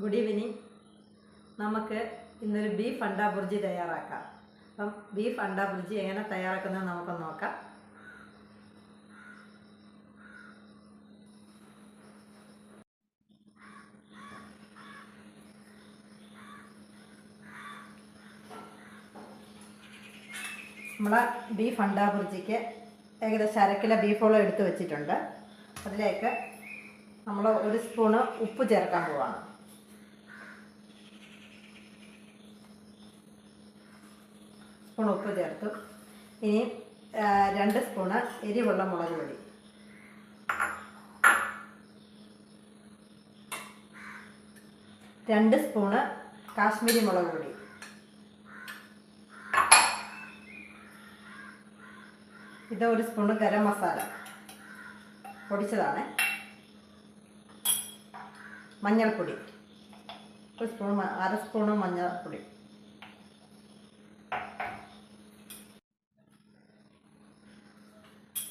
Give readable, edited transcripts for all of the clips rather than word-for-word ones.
Good evening. നമുക്ക് ഇന്നൊരു beef അണ്ടാ bhurji തയ്യാറാക്കാം. അപ്പം ബീഫ് അണ്ടാ ബുർജി എങ്ങനെ തയ്യാറാക്കുന്നത് നമുക്കൊന്ന് നോക്കാം. നമ്മളെ ബീഫ് അണ്ടാ ബുർജിക്ക് ഏകദേശം 1/2 കിലോ ബീഫോളം എടുത്ത് വെച്ചിട്ടുണ്ട്. അതിലേക്ക് നമ്മൾ 1 സ്പൂണ് ഉപ്പ് ചേർക്കാൻ പോവാണ്. സ്പൂൺ ഉപ്പ് ചേർത്തു. ഇനി 2 സ്പൂണ് എരിവുള്ള മുളക് പൊടി, 2 സ്പൂണ് കാശ്മീരി മുളക് പൊടി, ഇത് 1 സ്പൂണ് ഗരം മസാല പൊടിച്ചതാണ്, മഞ്ഞൾപ്പൊടി 1 സ്പൂൺ, 1/2 സ്പൂണ് മഞ്ഞൾപ്പൊടി,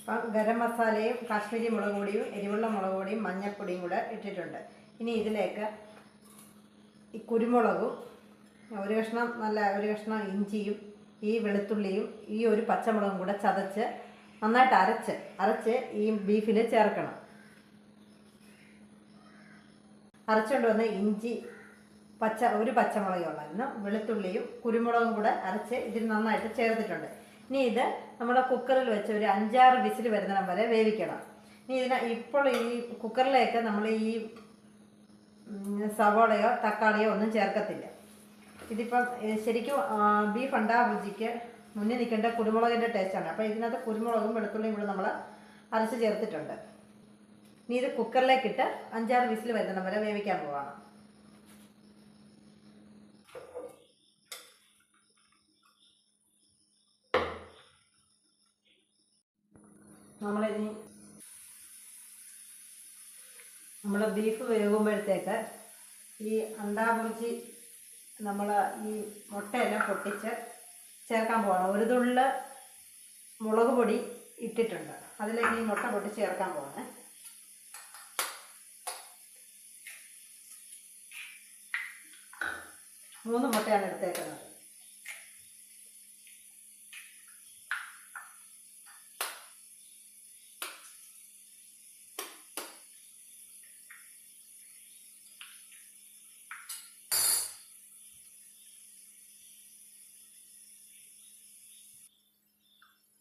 അപ്പം ഗരം മസാലയും കാശ്മീരി മുളക് പൊടിയും എരിവുള്ള മുളക് പൊടിയും മഞ്ഞൾപ്പൊടിയും കൂടെ ഇട്ടിട്ടുണ്ട്. ഇനി ഇതിലേക്ക് ഈ കുരുമുളകും ഒരു കഷ്ണം ഇഞ്ചിയും ഈ വെളുത്തുള്ളിയും ഈ ഒരു പച്ചമുളകും കൂടെ ചതച്ച് നന്നായിട്ട് അരച്ച് ഈ ബീഫിൽ ചേർക്കണം. അരച്ചുകൊണ്ട് വന്ന് ഇഞ്ചി ഒരു പച്ചമുളകേ ഉള്ളായിരുന്നു, വെളുത്തുള്ളിയും കുരുമുളകും കൂടെ അരച്ച് ഇതിൽ നന്നായിട്ട് ചേർത്തിട്ടുണ്ട്. ഇനി ഇത് നമ്മൾ കുക്കറിൽ വെച്ച് ഒരു 5-6 വിസിൽ വരുന്നിടം വരെ വേവിക്കണം. ഇനി ഇപ്പോൾ ഈ കുക്കറിലേക്ക് നമ്മൾ ഈ സവോളയോ തക്കാളിയോ ഒന്നും ചേർക്കത്തില്ല. ഇതിപ്പം ശരിക്കും ബീഫ് അണ്ടാ ബുർജിക്ക് മുന്നിൽ നിൽക്കേണ്ട കുരുമുളകിൻ്റെ ടേസ്റ്റാണ്. അപ്പോൾ ഇതിനകത്ത് കുരുമുളകും വെളുത്തുള്ളിയും കൂടെ നമ്മൾ അരച്ച് ചേർത്തിട്ടുണ്ട്. ഇനി ഇത് കുക്കറിലേക്കിട്ട് 5-6 വിസിൽ വരുന്നിടം വരെ വേവിക്കാൻ പോവാണ്. നമ്മൾ ബീഫ് വേകുമ്പോഴത്തേക്ക് ഈ അണ്ടാ ബുർജി നമ്മൾ ഈ മുട്ടയെല്ലാം പൊട്ടിച്ച് ചേർക്കാൻ പോകണം. 1 തുള്ളി മുളക് പൊടി ഇട്ടിട്ടുണ്ട്, അതിലേക്ക് ഈ മുട്ട പൊട്ടിച്ച് ചേർക്കാൻ പോകണേ. മൂന്ന് മുട്ടയാണ് എടുത്തേക്കുന്നത്.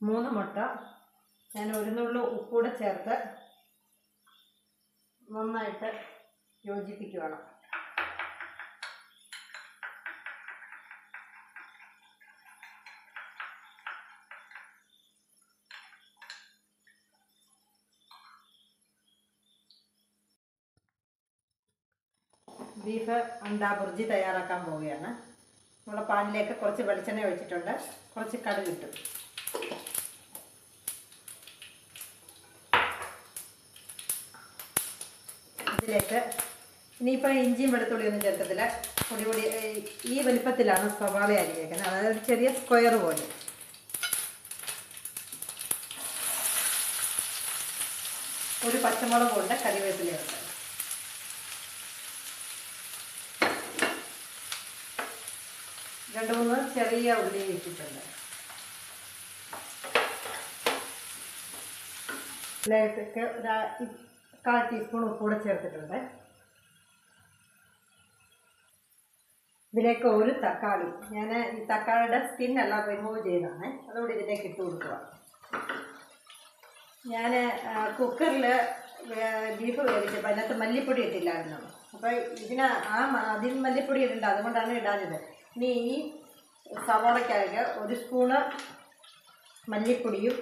മൂന്ന് മുട്ട ഞാൻ 1 നുള്ളി ഉപ്പൂടെ ചേർത്ത് നന്നായിട്ട് യോജിപ്പിക്കുകയാണ്. ബീഫ് അണ്ടാ ബുർജി തയ്യാറാക്കാൻ പോവുകയാണ്. നമ്മൾ പാനിലേക്ക് കുറച്ച് വെളിച്ചെണ്ണ ഒഴിച്ചിട്ടുണ്ട്, കുറച്ച് കടുക് ഇട്ടു. ഇതിലേക്ക് ഇനിയിപ്പോൾ ഇഞ്ചിയും വെളുത്തുള്ളിയൊന്നും ചേർക്കത്തില്ല. പൊടി ഈ വലിപ്പത്തിലാണ് സവാള അരിഞ്ഞേക്കുന്നത്, അതായത് ഒരു ചെറിയ സ്ക്വയർ പോലെ. ഒരു പച്ചമുളക് കൊണ്ട് കറിവേപ്പിലയുണ്ട്. രണ്ട് മൂന്ന് ചെറിയ ഉള്ളി ഇട്ടിട്ടുണ്ട്. ഇതിലേക്ക് 1/4 ടീസ്പൂൺ ഉപ്പൂടെ ചേർത്തിട്ടുണ്ട്. ഇതിലേക്ക് 1 തക്കാളി, ഞാൻ ഈ തക്കാളിയുടെ സ്കിന്നെല്ലാം റിമൂവ് ചെയ്താണ്, അതുകൊണ്ട് ഇതിലേക്ക് ഇട്ട് കൊടുക്കുക. ഞാൻ കുക്കറിൽ ബീഫ് വേവിച്ചപ്പോൾ അതിനകത്ത് മല്ലിപ്പൊടി ഇട്ടില്ലായിരുന്നു. അപ്പോൾ അതിന് മല്ലിപ്പൊടി ഇടണ്ട, അതുകൊണ്ടാണ് ഇടാഞ്ഞത്. ഇനി ഈ സവാളയ്ക്കായിട്ട് 1 സ്പൂണ് മല്ലിപ്പൊടിയും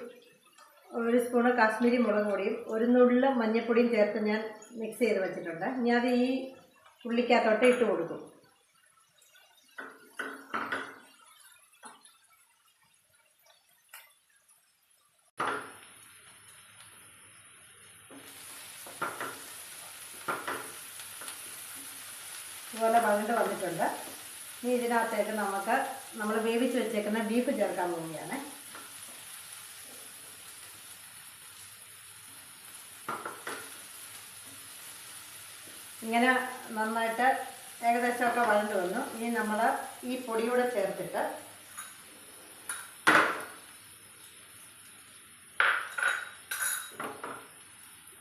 1 സ്പൂണ് കാശ്മീരി മുളക് പൊടിയും 1 നുള്ളി മഞ്ഞൾപ്പൊടിയും ചേർത്ത് ഞാൻ മിക്സ് ചെയ്ത് വെച്ചിട്ടുണ്ട്. ഇനി അത് ഈ ഉള്ളിക്കകത്തോട്ട് ഇട്ട് കൊടുക്കും. ഇതുപോലെ വഴണ്ട് വന്നിട്ടുണ്ട്. ഇനി ഇതിനകത്തേക്ക് നമ്മൾ വേവിച്ച് വെച്ചേക്കുന്ന ബീഫ് ചേർക്കാൻ പോവുകയാണ്. ഇങ്ങനെ നന്നായിട്ട് ഏകദേശമൊക്കെ വഴണ്ട് വന്നു. ഇനി നമ്മൾ ഈ പൊടിയൂടെ ചേർത്തിട്ട്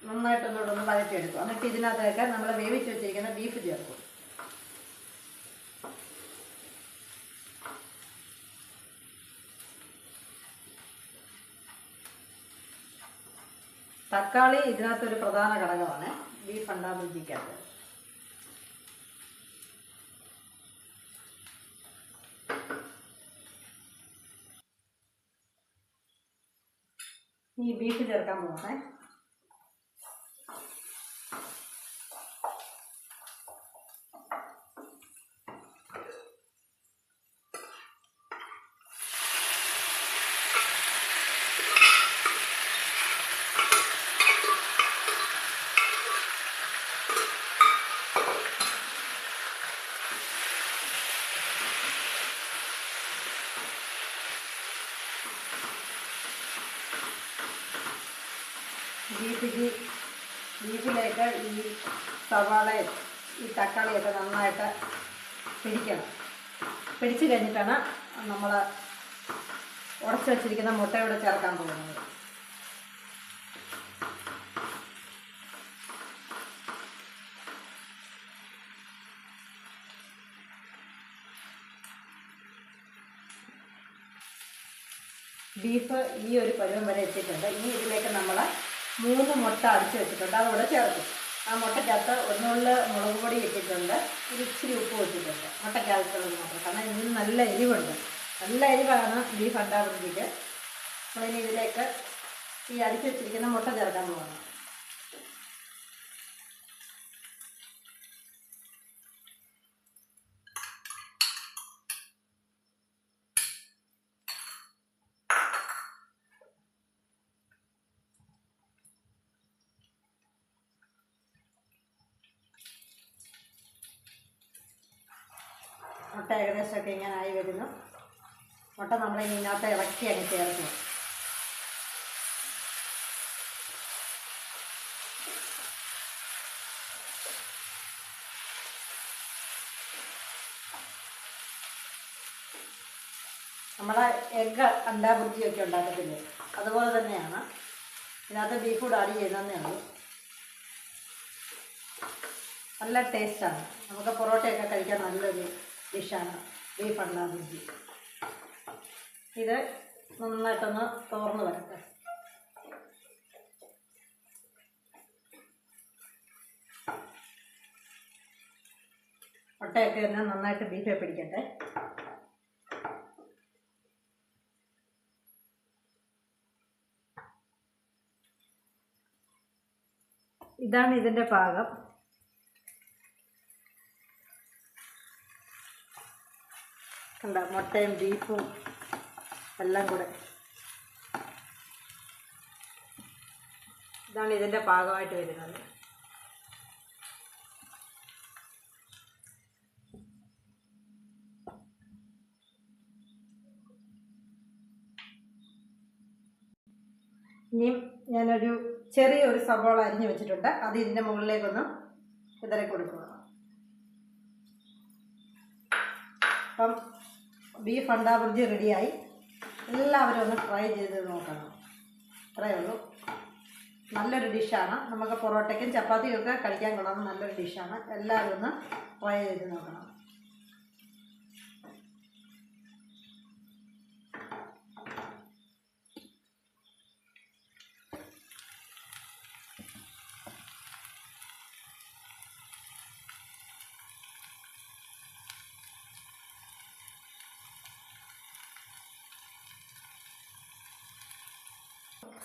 നന്നായിട്ടൊന്നുകൂടെ ഒന്ന് വഴറ്റിയെടുക്കും. എന്നിട്ട് ഇതിനകത്തേക്ക് നമ്മൾ വേവിച്ച് വെച്ചിരിക്കുന്ന ബീഫ് ചേർക്കും. തക്കാളി ഇതിനകത്തൊരു പ്രധാന ഘടകമാണ് ബീഫ് അണ്ടാ ബുർജിക്കകത്ത്. ഈ ബീഫ് ചേർക്കാൻ പോകണേ. ബീഫിലേക്ക് ഈ സവാളയും ഈ തക്കാളിയൊക്കെ നന്നായിട്ട് പിടിക്കണം. പിടിച്ച് കഴിഞ്ഞിട്ടാണ് നമ്മൾ ഉടച്ച് വെച്ചിരിക്കുന്ന മുട്ടയോടെ ചേർക്കാൻ പോകുന്നത്. ബീഫ് ഈ ഒരു പരുവം വരെ എത്തിയിട്ടുണ്ട്. ഇനി ഇതിലേക്ക് നമ്മൾ 3 മുട്ട അടിച്ച് വെച്ചിട്ടുണ്ട്, അതുകൂടെ ചേർക്കും. ആ മുട്ടയ്ക്കകത്ത് ഒന്നുള്ളിൽ മുളക് പൊടി ഇട്ടിട്ടുണ്ട്, ഇച്ചിരി ഉപ്പ് വെച്ചിട്ടുണ്ട്. മുട്ടയ്ക്കകത്തുള്ളത് മാത്രം, കാരണം ഇതിന് നല്ല എരിവുണ്ട്. നല്ല എരിവാണ് ബീഫ് അണ്ടാ ബുർജിക്ക്. നമ്മളിനി ഇതിലേക്ക് ഈ അടിച്ച് വെച്ചിരിക്കുന്ന മുട്ട ചേർക്കാൻ പോകണം. മുട്ട ഏകദേശമൊക്കെ ഇങ്ങനെ ആയി വരുന്നു. മുട്ട നമ്മൾ ഇതിനകത്ത് ഇളക്കി അങ്ങ് ചേർക്കണം. നമ്മളെ എഗ്ഗ് അണ്ടാ ബുർജിയൊക്കെ ഉണ്ടാക്കത്തില്ലേ, അതുപോലെ തന്നെയാണ് ഇതിനകത്ത് ബീഫ് കൂടെ ആഡ് ചെയ്യുന്നതേ ഉള്ളൂ. നല്ല ടേസ്റ്റാണ്. നമുക്ക് പൊറോട്ടയൊക്കെ കഴിക്കാൻ നല്ലൊരു ഡിഷാണ് ബീഫ് അണ്ടാ ബുർജി. ഇത് നന്നായിട്ടൊന്ന് തോർന്ന് വരട്ടെ. മുട്ടയൊക്കെ തന്നെ നന്നായിട്ട് ബീഫെ പിടിക്കട്ടെ. ഇതാണ് ഇതിൻ്റെ പാകം. കണ്ട, മുട്ടയും ബീഫും എല്ലാം കൂടെ. ഇതാണ് ഇതിൻ്റെ പാകമായിട്ട് വരുന്നത്. ഇനിയും ഞാനൊരു ചെറിയൊരു സവാള അരിഞ്ഞ് വെച്ചിട്ടുണ്ട്, അത് ഇതിൻ്റെ മുകളിലേക്കൊന്ന് വിതറി കൊടുക്കുക. അപ്പം ബീഫ് അണ്ടാ ബുർജി റെഡിയായി. എല്ലാവരും ഒന്ന് ട്രൈ ചെയ്ത് നോക്കണം. അത്രയേ ഉള്ളൂ. നല്ലൊരു ഡിഷാണ്. നമുക്ക് പൊറോട്ടയ്ക്കും ചപ്പാത്തിക്കൊക്കെ കഴിക്കാൻ കൊള്ളാവുന്ന നല്ലൊരു ഡിഷാണ്. എല്ലാവരും ഒന്ന് ട്രൈ ചെയ്ത് നോക്കണം.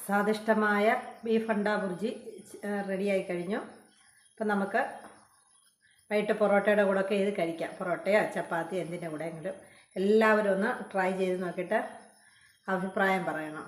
സ്വാദിഷ്ടമായ ബീഫ് അണ്ടാ ബുർജി റെഡിയായി കഴിഞ്ഞു. അപ്പം നമുക്ക് വൈകിട്ട് പൊറോട്ടയുടെ കൂടെയൊക്കെ ഇത് കഴിക്കാം. പൊറോട്ടയോ ചപ്പാത്തി എന്തിൻ്റെ കൂടെയെങ്കിലും എല്ലാവരും ഒന്ന് ട്രൈ ചെയ്ത് നോക്കിയിട്ട് അഭിപ്രായം പറയണം.